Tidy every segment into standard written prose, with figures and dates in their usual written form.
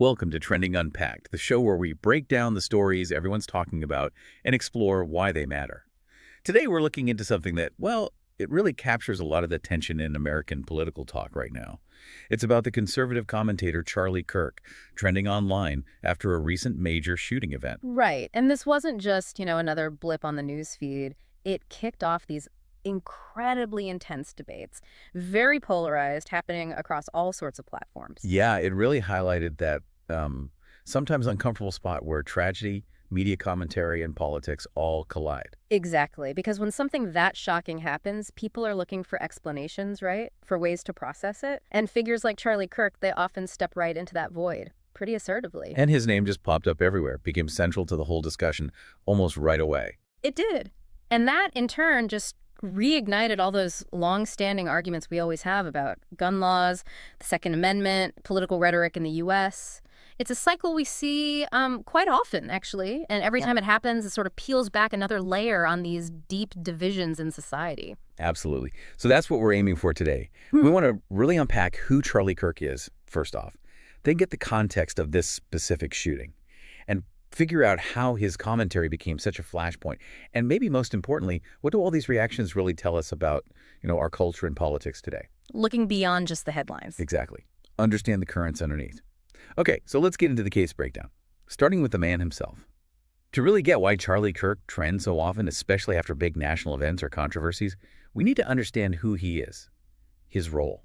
Welcome to Trending Unpacked, the show where we break down the stories everyone's talking about and explore why they matter. Today we're looking into something that, well, it really captures a lot of the tension in American political talk right now. It's about the conservative commentator Charlie Kirk, trending online after a recent major shooting event. Right. And this wasn't just, another blip on the news feed. It kicked off these incredibly intense debates, very polarized, happening across all sorts of platforms. Yeah, it really highlighted that sometimes uncomfortable spot where tragedy, media commentary, and politics all collide. Exactly. Because when something that shocking happens, people are looking for explanations, right? For ways to process it. And figures like Charlie Kirk, they often step right into that void pretty assertively. And his name just popped up everywhere, became central to the whole discussion almost right away. It did. And that, in turn, just reignited all those long-standing arguments we always have about gun laws, the Second Amendment, political rhetoric in the U.S. It's a cycle we see quite often, actually. And every time it happens, it sort of peels back another layer on these deep divisions in society. Absolutely. So that's what we're aiming for today. We want to really unpack who Charlie Kirk is, first off, then get the context of this specific shooting, and figure out how his commentary became such a flashpoint. And maybe most importantly, what do all these reactions really tell us about, our culture and politics today? Looking beyond just the headlines. Exactly. Understand the currents underneath. Okay, so let's get into the case breakdown, starting with the man himself. To really get why Charlie Kirk trends so often, especially after big national events or controversies, we need to understand who he is, his role.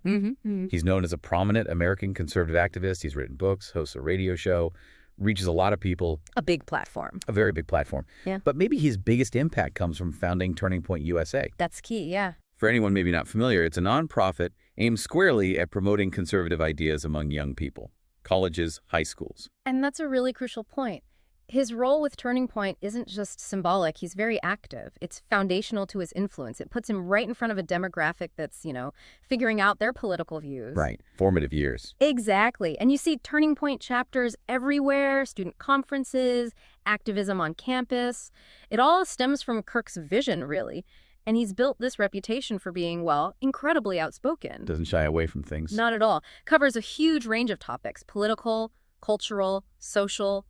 He's known as a prominent American conservative activist. He's written books, hosts a radio show, reaches a lot of people. A big platform. A very big platform. Yeah. But maybe his biggest impact comes from founding Turning Point USA. That's key, yeah. For anyone maybe not familiar, it's a nonprofit aimed squarely at promoting conservative ideas among young people, colleges, high schools. And that's a really crucial point. His role with Turning Point isn't just symbolic. He's very active. It's foundational to his influence. It puts him right in front of a demographic that's, figuring out their political views. Right. Formative years. Exactly. And you see Turning Point chapters everywhere, student conferences, activism on campus. It all stems from Kirk's vision, really. And he's built this reputation for being, incredibly outspoken. Doesn't shy away from things. Not at all. Covers a huge range of topics: political, cultural, social,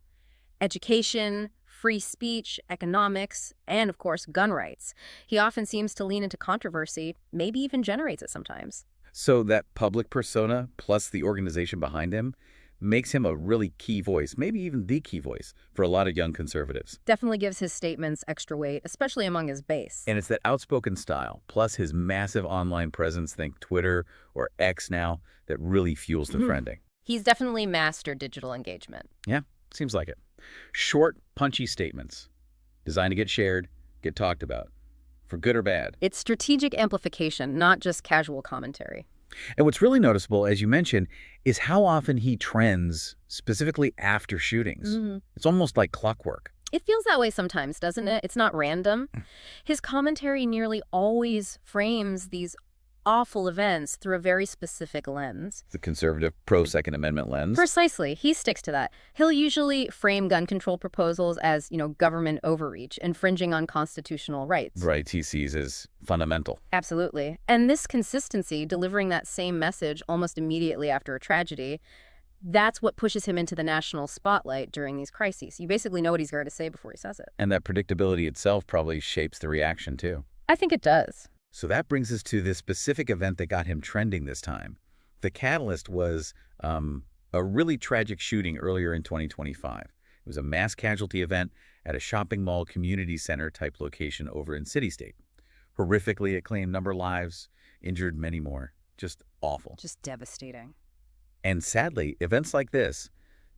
education, free speech, economics, and, of course, gun rights. He often seems to lean into controversy, maybe even generates it sometimes. So that public persona, plus the organization behind him, makes him a really key voice, maybe even the key voice, for a lot of young conservatives. Definitely gives his statements extra weight, especially among his base. And it's that outspoken style, plus his massive online presence, think Twitter or X now, that really fuels the friending. He's definitely mastered digital engagement. Yeah, seems like it. Short, punchy statements, designed to get shared, get talked about, for good or bad. It's strategic amplification, not just casual commentary. And what's really noticeable, as you mentioned, is how often he trends, specifically after shootings. It's almost like clockwork. It feels that way sometimes, doesn't it? It's not random. His commentary nearly always frames these awful events through a very specific lens. The conservative pro-Second Amendment lens. Precisely. He sticks to that. He'll usually frame gun control proposals as, government overreach, infringing on constitutional rights. Right, he sees as fundamental. Absolutely. And this consistency, delivering that same message almost immediately after a tragedy, that's what pushes him into the national spotlight during these crises. You basically know what he's going to say before he says it. And that predictability itself probably shapes the reaction, too. I think it does. So that brings us to this specific event that got him trending this time. The catalyst was a really tragic shooting earlier in 2025. It was a mass casualty event at a shopping mall community center type location over in City-State. Horrifically, it claimed number of lives, injured many more. Just awful. Just devastating. And sadly, events like this,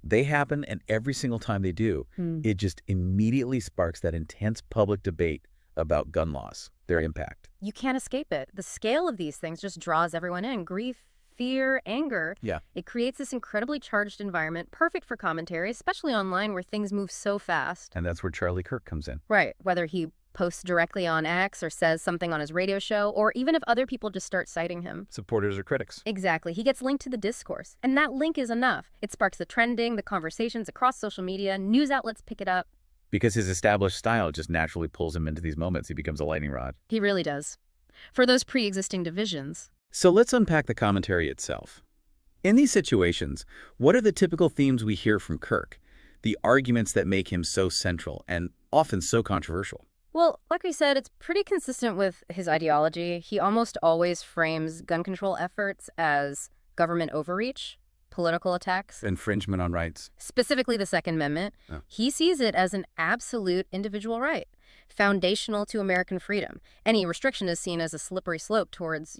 they happen, and every single time they do, it just immediately sparks that intense public debate about gun laws, their impact. You can't escape it. The scale of these things just draws everyone in. Grief, fear, anger. Yeah. It creates this incredibly charged environment, perfect for commentary, especially online where things move so fast. And that's where Charlie Kirk comes in. Right. Whether he posts directly on X or says something on his radio show, or even if other people just start citing him. Supporters or critics. Exactly. He gets linked to the discourse. And that link is enough. It sparks the trending, the conversations across social media. News outlets pick it up. Because his established style just naturally pulls him into these moments. He becomes a lightning rod. He really does. For those pre-existing divisions. So let's unpack the commentary itself. In these situations, what are the typical themes we hear from Kirk? The arguments that make him so central and often so controversial. Well, like we said, it's pretty consistent with his ideology. He almost always frames gun control efforts as government overreach, political attacks, Infringement on rights. specifically the Second Amendment. Oh. He sees it as an absolute individual right, foundational to American freedom. Any restriction is seen as a slippery slope towards,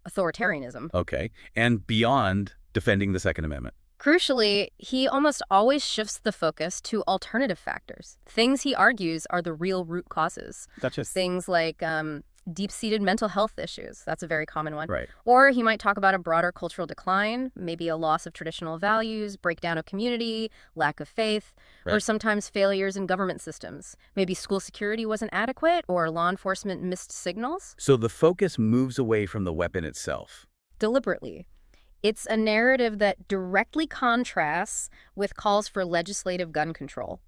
authoritarianism. Okay. And beyond defending the Second Amendment. Crucially, he almost always shifts the focus to alternative factors. Things he argues are the real root causes. That's just Things like deep-seated mental health issues. That's a very common one. right. Or he might talk about a broader cultural decline, maybe a loss of traditional values, breakdown of community, lack of faith, or Right. sometimes failures in government systems. Maybe school security wasn't adequate or law enforcement missed signals. So the focus moves away from the weapon itself. Deliberately. It's a narrative that directly contrasts with calls for legislative gun control.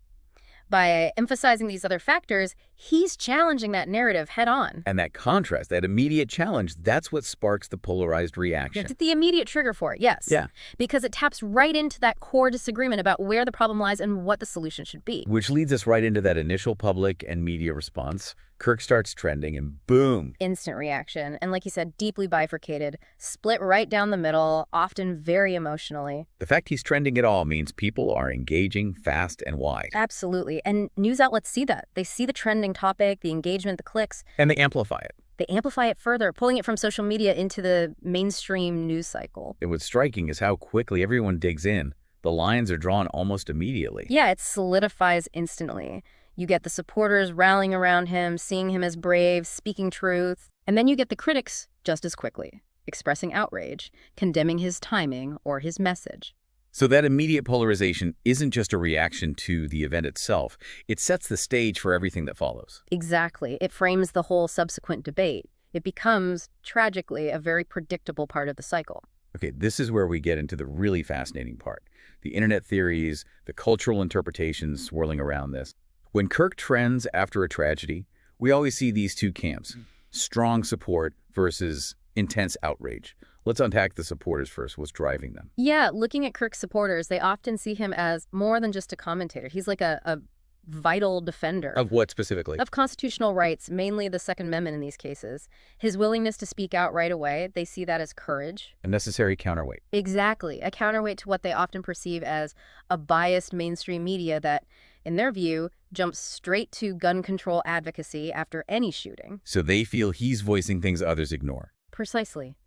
By emphasizing these other factors, he's challenging that narrative head on. And that contrast, that immediate challenge, that's what sparks the polarized reaction. It's the immediate trigger for it, yes. Yeah. Because it taps right into that core disagreement about where the problem lies and what the solution should be. Which leads us right into that initial public and media response. Kirk starts trending and boom. Instant reaction. And like you said, deeply bifurcated, split right down the middle, often very emotionally. The fact he's trending at all means people are engaging fast and wide. Absolutely. And news outlets see that. They see the trending topic, the engagement, the clicks. And they amplify it. They amplify it further, pulling it from social media into the mainstream news cycle. And what's striking is how quickly everyone digs in. The lines are drawn almost immediately. Yeah, it solidifies instantly. You get the supporters rallying around him, seeing him as brave, speaking truth. And then you get the critics just as quickly, expressing outrage, condemning his timing or his message. So that immediate polarization isn't just a reaction to the event itself. It sets the stage for everything that follows. Exactly. It frames the whole subsequent debate. It becomes, tragically, a very predictable part of the cycle. Okay, this is where we get into the really fascinating part. The internet theories, the cultural interpretations swirling around this. When Kirk trends after a tragedy, we always see these two camps, strong support versus intense outrage. Let's unpack the supporters first. What's driving them? Yeah, looking at Kirk's supporters, they often see him as more than just a commentator. He's like a vital defender Of what specifically? of constitutional rights, mainly the Second Amendment in these cases. His willingness to speak out right away, they see that as courage. A necessary counterweight. Exactly, a counterweight to what they often perceive as a biased mainstream media that, in their view, jumps straight to gun control advocacy after any shooting. So they feel he's voicing things others ignore. Precisely.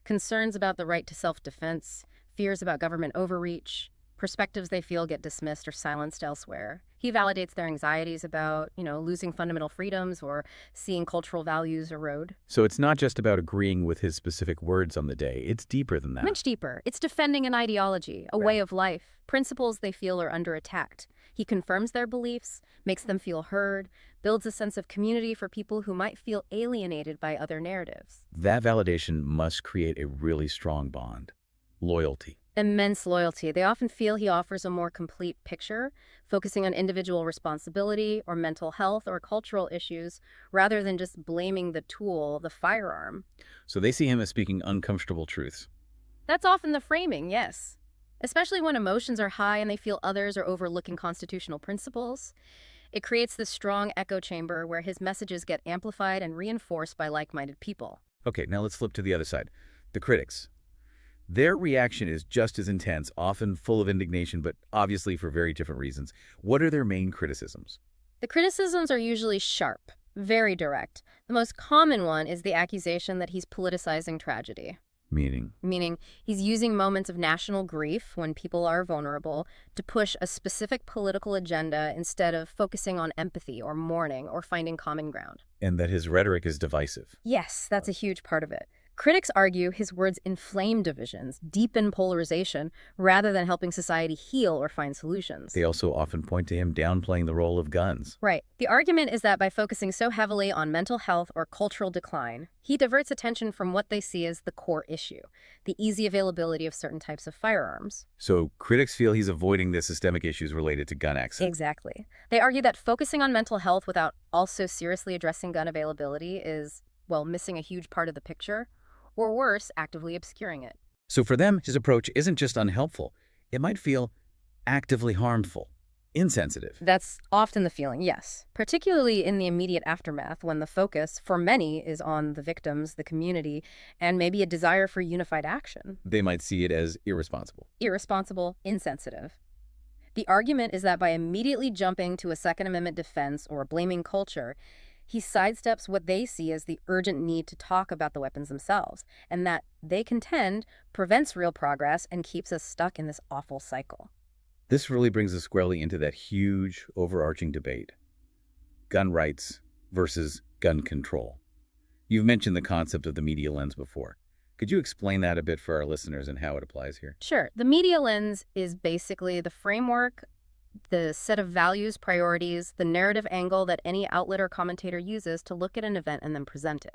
Concerns about the right to self-defense, fears about government overreach, perspectives they feel get dismissed or silenced elsewhere. He validates their anxieties about, losing fundamental freedoms or seeing cultural values erode. So it's not just about agreeing with his specific words on the day. It's deeper than that. Much deeper. It's defending an ideology, a way of life, principles they feel are under attack. He confirms their beliefs, makes them feel heard, builds a sense of community for people who might feel alienated by other narratives. That validation must create a really strong bond. Loyalty. Immense loyalty. They often feel he offers a more complete picture, focusing on individual responsibility or mental health or cultural issues, rather than just blaming the tool, the firearm. So they see him as speaking uncomfortable truths. That's often the framing, yes. Especially when emotions are high and they feel others are overlooking constitutional principles. It creates this strong echo chamber where his messages get amplified and reinforced by like-minded people. Okay, now let's flip to the other side. The critics. Their reaction is just as intense, often full of indignation, but obviously for very different reasons. What are their main criticisms? The criticisms are usually sharp, very direct. The most common one is the accusation that he's politicizing tragedy. Meaning he's using moments of national grief when people are vulnerable to push a specific political agenda instead of focusing on empathy or mourning or finding common ground. And that his rhetoric is divisive. Yes, that's a huge part of it. Critics argue his words inflame divisions, deepen polarization, rather than helping society heal or find solutions. They also often point to him downplaying the role of guns. Right. The argument is that by focusing so heavily on mental health or cultural decline, he diverts attention from what they see as the core issue, the easy availability of certain types of firearms. So critics feel he's avoiding the systemic issues related to gun access. Exactly. They argue that focusing on mental health without also seriously addressing gun availability is, missing a huge part of the picture, or worse, actively obscuring it. So for them, his approach isn't just unhelpful. It might feel actively harmful, insensitive. That's often the feeling, yes. Particularly in the immediate aftermath when the focus, for many, is on the victims, the community, and maybe a desire for unified action. They might see it as irresponsible. Irresponsible, insensitive. The argument is that by immediately jumping to a Second Amendment defense or blaming culture, he sidesteps what they see as the urgent need to talk about the weapons themselves, and that, they contend, prevents real progress and keeps us stuck in this awful cycle. This really brings us squarely into that huge, overarching debate. Gun rights versus gun control. You've mentioned the concept of the media lens before. Could you explain that a bit for our listeners and how it applies here? Sure. The media lens is basically the framework, the set of values, priorities, the narrative angle that any outlet or commentator uses to look at an event and then present it.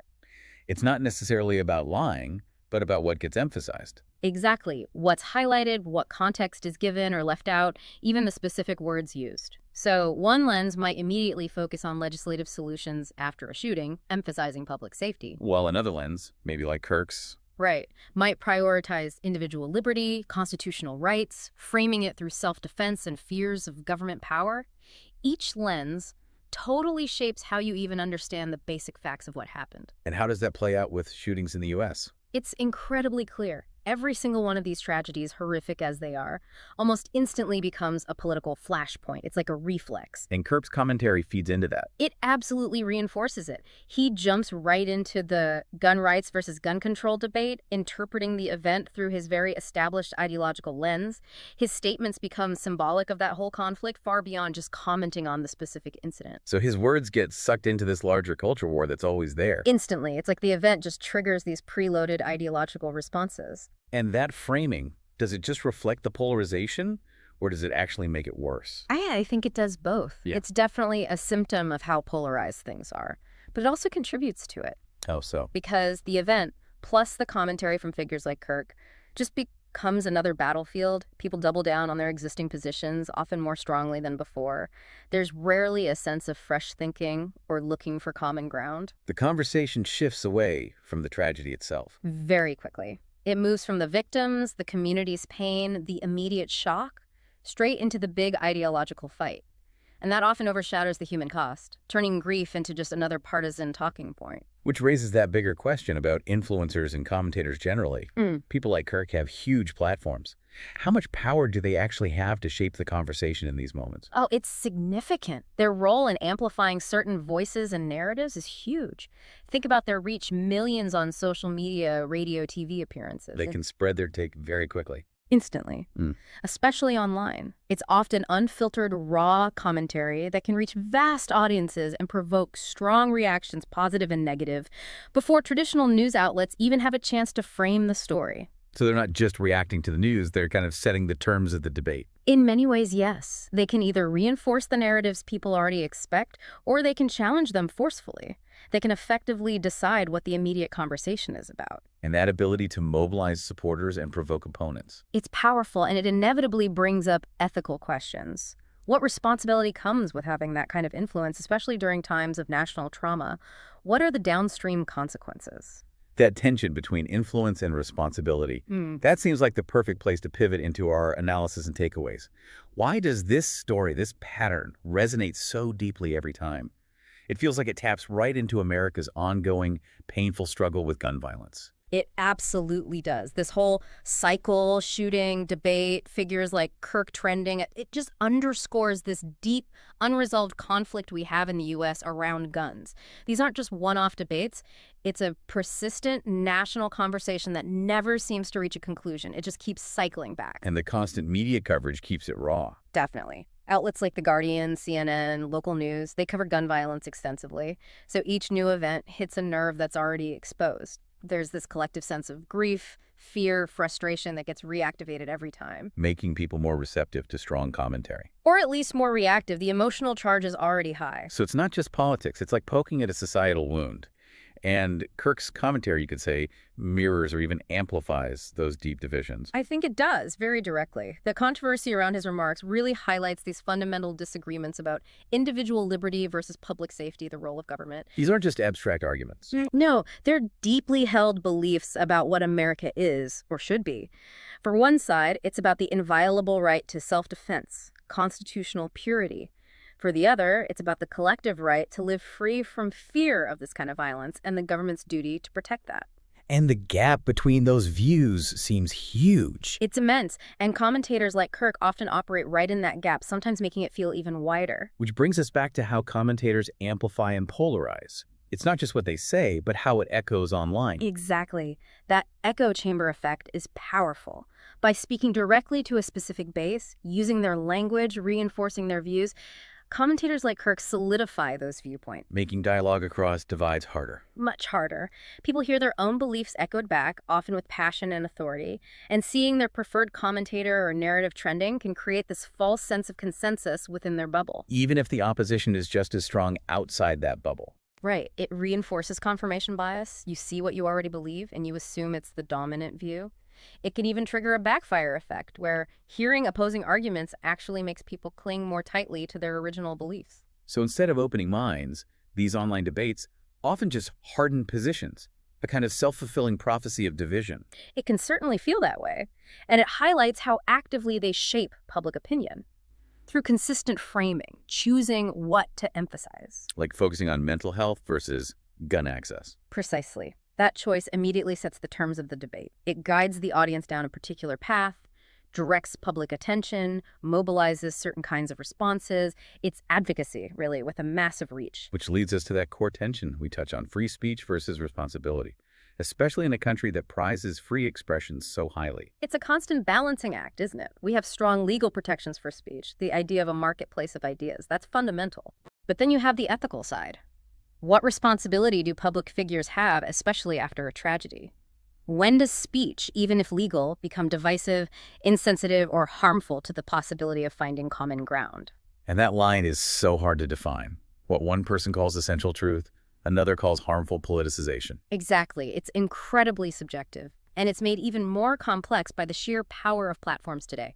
It's not necessarily about lying, but about what gets emphasized. Exactly. What's highlighted, what context is given or left out, even the specific words used. So one lens might immediately focus on legislative solutions after a shooting, emphasizing public safety. While another lens, maybe like Kirk's, Right. Might prioritize individual liberty, constitutional rights, framing it through self-defense and fears of government power. Each lens totally shapes how you even understand the basic facts of what happened. and how does that play out with shootings in the U.S.? It's incredibly clear. Every single one of these tragedies, horrific as they are, almost instantly becomes a political flashpoint. It's like a reflex. And Kirk's commentary feeds into that. It absolutely reinforces it. He jumps right into the gun rights versus gun control debate, interpreting the event through his very established ideological lens. His statements become symbolic of that whole conflict, far beyond just commenting on the specific incident. So his words get sucked into this larger culture war that's always there. Instantly, it's like the event just triggers these preloaded ideological responses. And that framing, does it just reflect the polarization, or does it actually make it worse? I think it does both. Yeah. It's definitely a symptom of how polarized things are, but it also contributes to it. Oh, so? Because the event, plus the commentary from figures like Kirk, just becomes another battlefield. People double down on their existing positions, often more strongly than before. There's rarely a sense of fresh thinking or looking for common ground. The conversation shifts away from the tragedy itself. Very quickly. It moves from the victims, the community's pain, the immediate shock, straight into the big ideological fight. And that often overshadows the human cost, turning grief into just another partisan talking point. Which raises that bigger question about influencers and commentators generally. People like Kirk have huge platforms. How much power do they actually have to shape the conversation in these moments? Oh, it's significant. Their role in amplifying certain voices and narratives is huge. Think about their reach, millions on social media, radio, TV appearances. They can spread their take very quickly. Instantly, especially online. It's often unfiltered, raw commentary that can reach vast audiences and provoke strong reactions, positive and negative, before traditional news outlets even have a chance to frame the story. So they're not just reacting to the news, they're kind of setting the terms of the debate. In many ways, yes. They can either reinforce the narratives people already expect, or they can challenge them forcefully. They can effectively decide what the immediate conversation is about. And that ability to mobilize supporters and provoke opponents. It's powerful, and it inevitably brings up ethical questions. What responsibility comes with having that kind of influence, especially during times of national trauma? What are the downstream consequences? That tension between influence and responsibility, that seems like the perfect place to pivot into our analysis and takeaways. Why does this story, this pattern, resonate so deeply every time? It feels like it taps right into America's ongoing, painful struggle with gun violence. It absolutely does. This whole cycle, shooting, debate, figures like Kirk trending, it just underscores this deep, unresolved conflict we have in the U.S. around guns. These aren't just one-off debates. It's a persistent national conversation that never seems to reach a conclusion. It just keeps cycling back. And the constant media coverage keeps it raw. Definitely. Outlets like The Guardian, CNN, local news, they cover gun violence extensively. So each new event hits a nerve that's already exposed. There's this collective sense of grief, fear, frustration that gets reactivated every time. Making people more receptive to strong commentary. Or at least more reactive. The emotional charge is already high. So it's not just politics. It's like poking at a societal wound. And Kirk's commentary, you could say, mirrors or even amplifies those deep divisions. I think it does, very directly. The controversy around his remarks really highlights these fundamental disagreements about individual liberty versus public safety, the role of government. These aren't just abstract arguments. No, they're deeply held beliefs about what America is or should be. For one side, it's about the inviolable right to self-defense, constitutional purity. For the other, it's about the collective right to live free from fear of this kind of violence and the government's duty to protect that. And the gap between those views seems huge. It's immense, and commentators like Kirk often operate right in that gap, sometimes making it feel even wider. Which brings us back to how commentators amplify and polarize. It's not just what they say, but how it echoes online. Exactly. That echo chamber effect is powerful. By speaking directly to a specific base, using their language, reinforcing their views, commentators like Kirk solidify those viewpoints. Making dialogue across divides harder. Much harder. People hear their own beliefs echoed back, often with passion and authority, and seeing their preferred commentator or narrative trending can create this false sense of consensus within their bubble. Even if the opposition is just as strong outside that bubble. Right. It reinforces confirmation bias. You see what you already believe, and you assume it's the dominant view. It can even trigger a backfire effect, where hearing opposing arguments actually makes people cling more tightly to their original beliefs. So instead of opening minds, these online debates often just harden positions, a kind of self-fulfilling prophecy of division. It can certainly feel that way, and it highlights how actively they shape public opinion. Through consistent framing, choosing what to emphasize. Like focusing on mental health versus gun access. Precisely. That choice immediately sets the terms of the debate. It guides the audience down a particular path, directs public attention, mobilizes certain kinds of responses. It's advocacy, really, with a massive reach. Which leads us to that core tension we touch on, free speech versus responsibility, especially in a country that prizes free expression so highly. It's a constant balancing act, isn't it? We have strong legal protections for speech, the idea of a marketplace of ideas. That's fundamental. But then you have the ethical side. What responsibility do public figures have, especially after a tragedy? When does speech, even if legal, become divisive, insensitive, or harmful to the possibility of finding common ground? And that line is so hard to define. What one person calls essential truth, another calls harmful politicization. Exactly. It's incredibly subjective, and it's made even more complex by the sheer power of platforms today.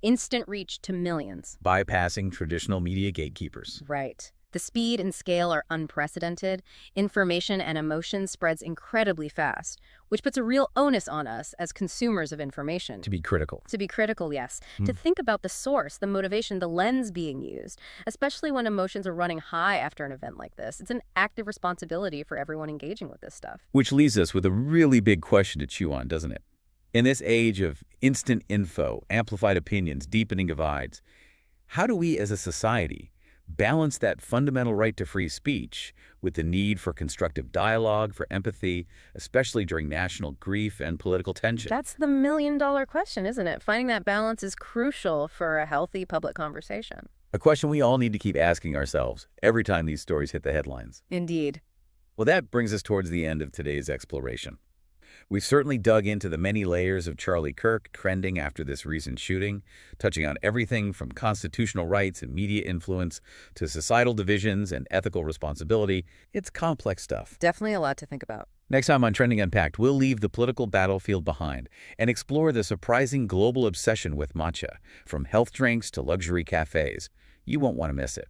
Instant reach to millions. Bypassing traditional media gatekeepers. Right. The speed and scale are unprecedented. Information and emotion spreads incredibly fast, which puts a real onus on us as consumers of information. To be critical. To be critical, yes. To think about the source, the motivation, the lens being used, especially when emotions are running high after an event like this. It's an active responsibility for everyone engaging with this stuff. Which leaves us with a really big question to chew on, doesn't it? In this age of instant info, amplified opinions, deepening divides, how do we as a society balance that fundamental right to free speech with the need for constructive dialogue, for empathy, especially during national grief and political tension? That's the million-dollar question, isn't it? Finding that balance is crucial for a healthy public conversation. A question we all need to keep asking ourselves every time these stories hit the headlines. Indeed. Well, that brings us towards the end of today's exploration. We've certainly dug into the many layers of Charlie Kirk trending after this recent shooting, touching on everything from constitutional rights and media influence to societal divisions and ethical responsibility. It's complex stuff. Definitely a lot to think about. Next time on Trending Unpacked, we'll leave the political battlefield behind and explore the surprising global obsession with matcha, from health drinks to luxury cafes. You won't want to miss it.